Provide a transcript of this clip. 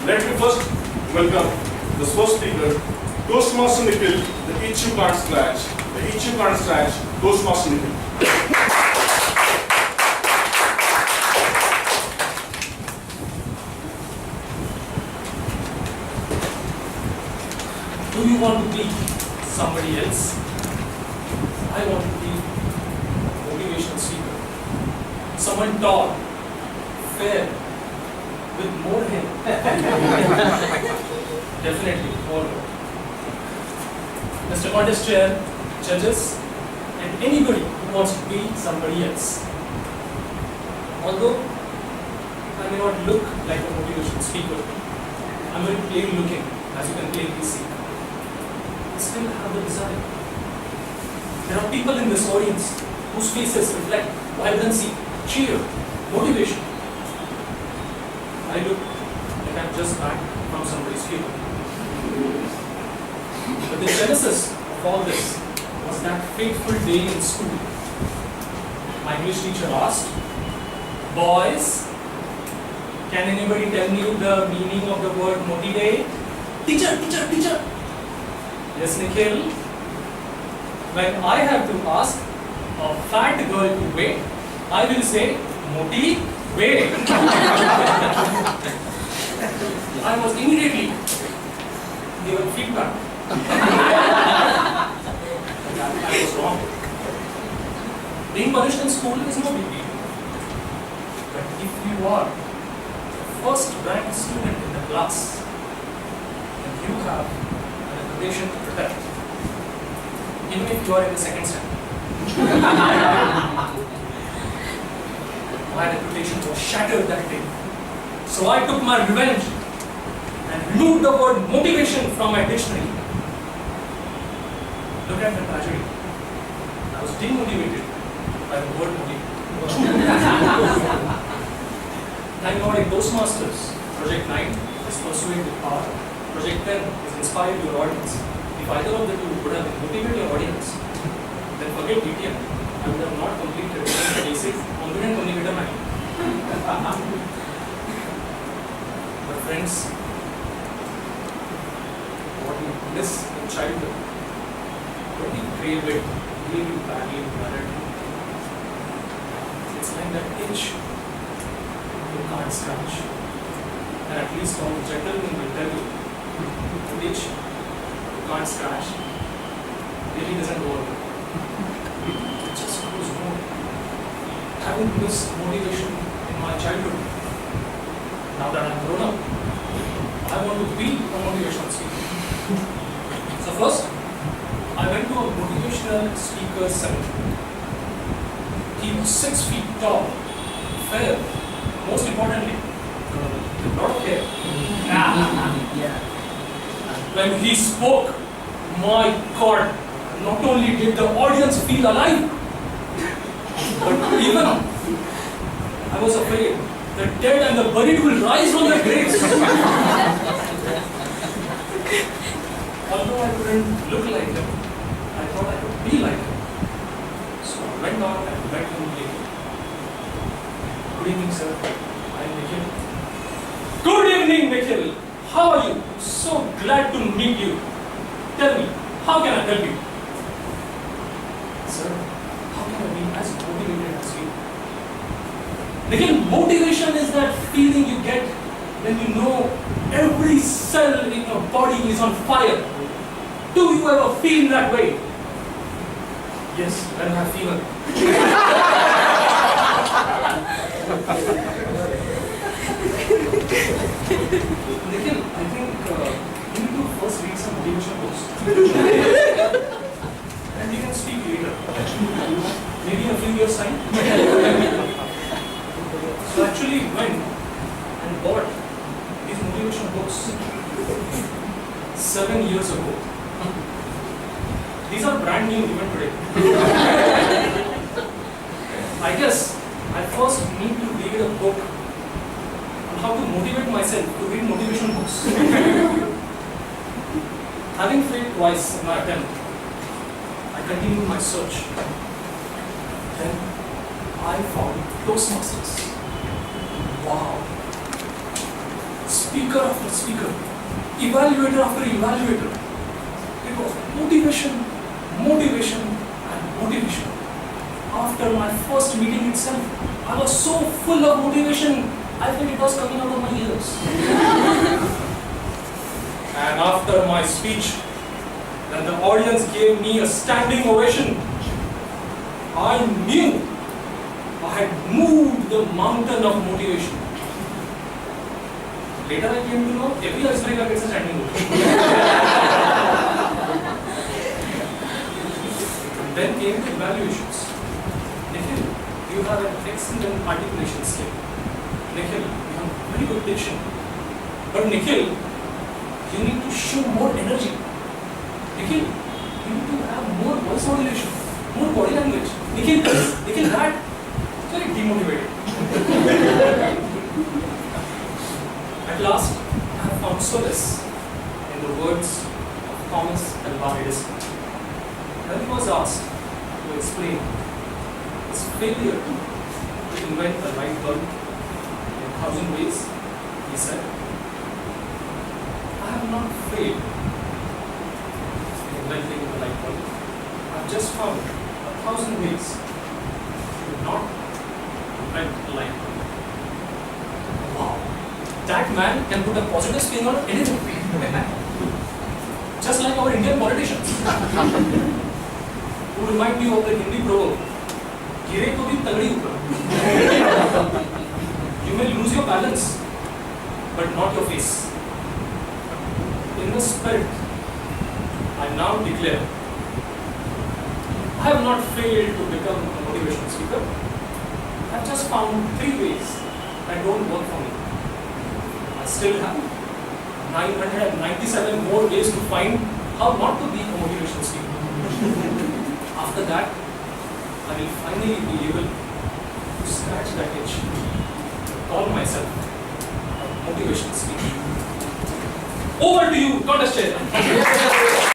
Let me first welcome the first speaker, Toastmaster Nikhil, the itch you can't scratch. The itch you can't scratch, Toastmaster Nikhil. Do you want to be somebody else? I want to be a motivational speaker. Someone tall, fair, with more hair. Definitely, more. Mr. Contest Chair, judges, and anybody who wants to be somebody else. Although I may not look like a motivational speaker, I'm very plain looking, as you can plainly see. I still have the desire. There are people in this audience whose faces reflect vibrancy, cheer, motivation. I look like I'm just back from somebody's funeral. But the genesis of all this was that fateful day in school. My English teacher asked, "Boys, can anybody tell me the meaning of the word motivate?" Teacher, teacher, teacher. Yes, Nikhil. When I have to ask a fat girl to wait, I will say, motivate. I was immediately given feedback. I was wrong. Being punished in school is no big deal. But if you are the first ranked student in the class, then you have an reputation to protect. Even if you are in the second step. My reputation was shattered that day. So I took my revenge and removed the word motivation from my dictionary. Look at the tragedy. I was demotivated by the word motivate. Thank God in Toastmasters, Project 9 is Persuade with Power. Project 10 is Inspire Your Audience. If either of the two would have motivated your audience, then forget BTM. I would have not completed the basic competent communicator manual. But friends, what we miss in childhood, what we crave it really badly in adulthood, it's like that itch you can't scratch. And at least all gentlemen will tell you, the itch you can't scratch really doesn't work. It just goes more. Having missed motivation in my childhood, now that I'm grown up, I want to be a motivational speaker. So first, I went to a motivational speaker seminar. He was 6 feet tall, fair, most importantly, with a lot of hair. When he spoke, my God, not only did the audience feel alive, but even I was afraid the dead and the buried will rise from their graves. Although I couldn't look like him, I thought I could be like him. So I went on and met him later. Good evening, sir. I'm Nikhil. Good evening, Nikhil. How are you? So glad to meet you. Tell me, how can I help you? Sir, how can I be as motivated as you? Nikhil, motivation is that feeling you get when you know every cell in your body is on fire. Do you ever feel that way? Yes, when I have fever. Nikhil, I think you need to first read some motivational books. And we can speak later. Maybe in a few years' time. So actually went and bought these motivational books 7 years ago. These are brand new even today. I guess I first need to read a book on how to motivate myself to read motivation books. Having failed twice in my attempt, I continued my search. Then I found Toastmasters. Wow. speaker after speaker, evaluator after evaluator. It was motivation, motivation, and motivation. After my first meeting itself, I was so full of motivation, I felt it was coming out of my ears. And after my speech, when the audience gave me a standing ovation, I knew I had moved the mountain of motivation. Later I came to know every icebreaker gets a standing ovation. Then came the evaluations. Nikhil, you have an excellent articulation skill. Nikhil, you have very good diction. But Nikhil, you need to show more energy. Nikhil, you need to have more voice modulation, more body language. Nikhil, that very demotivated. At last, I have found solace in the words of Thomas Alva Edison. When he was asked to explain his failure to invent the light bulb in 1,000 ways, he said, I have not failed in inventing the light bulb. I have just found 1,000 ways to not invent the light bulb. Wow! That man can put a positive spin on anything. Just like our Indian politicians. Who remind you of the Hindi proverb, गिरे तो भी तगड़ी ऊपर. You may lose your balance, but not your face. In the spirit, I now declare, I have not failed to become a motivational speaker. I have just found 3 ways that don't work for me. I still have 997 more ways to find how not to be a motivational speaker. After that, I will finally be able to scratch that itch, call myself a motivational speaker. Over to you, contest chair.